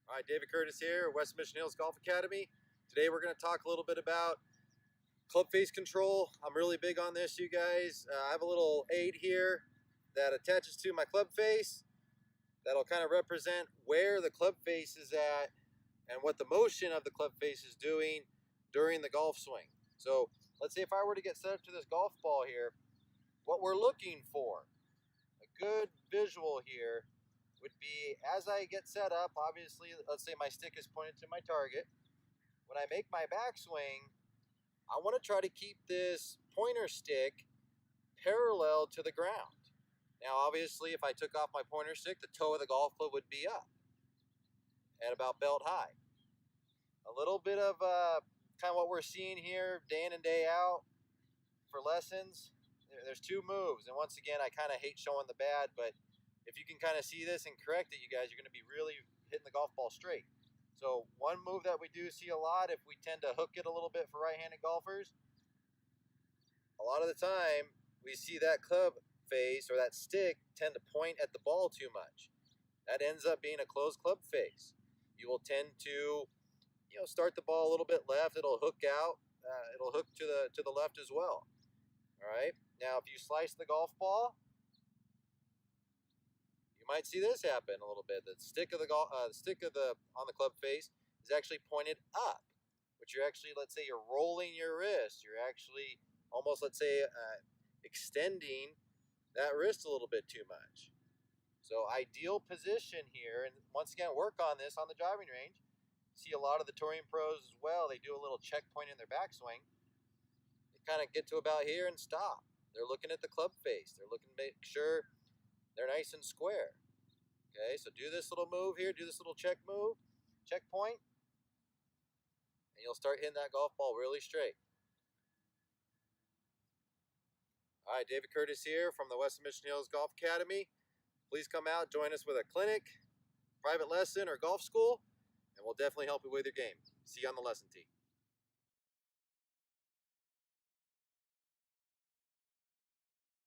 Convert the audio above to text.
All right, David Curtis here, West Mission Hills Golf Academy. Today we're going to talk a little bit about club face control. I'm really big on this, you guys. I have a little aid here that attaches to my club face that'll kind of represent where the club face is at and what the motion of the club face is doing during the golf swing. So let's say if I were to get set up to this golf ball here, what we're looking for, a good visual here, would be as I get set up, obviously, let's say my stick is pointed to my target. When I make my backswing, I want to try to keep this pointer stick parallel to the ground. Now, obviously, if I took off my pointer stick, the toe of the golf club would be up at about belt high. A little bit of kind of what we're seeing here day in and day out for lessons. There's two moves, and once again, I kind of hate showing the bad, but if you can kind of see this and correct it, you guys, you're going to be really hitting the golf ball straight. So one move that we do see a lot, if we tend to hook it a little bit for right-handed golfers, a lot of the time we see that club face or that stick tend to point at the ball too much. That ends up being a closed club face. You will tend to, start the ball a little bit left. It'll hook out. It'll hook to the left as well. All right. Now, if you slice the golf ball, you might see this happen a little bit. The stick of on the club face is actually pointed up, which you're actually, let's say you're rolling your wrist. You're actually almost, let's say, extending that wrist a little bit too much. So ideal position here, and once again, work on this on the driving range. See a lot of the touring pros as well. They do a little checkpoint in their backswing. They kind of get to about here and stop. They're looking at the club face. They're looking to make sure they're nice and square. Okay, so do this little move here. Do this little check point, and you'll start hitting that golf ball really straight. All right, David Curtis here from the West Mission Hills Golf Academy. Please come out, join us with a clinic, private lesson, or golf school, and we'll definitely help you with your game. See you on the lesson tee.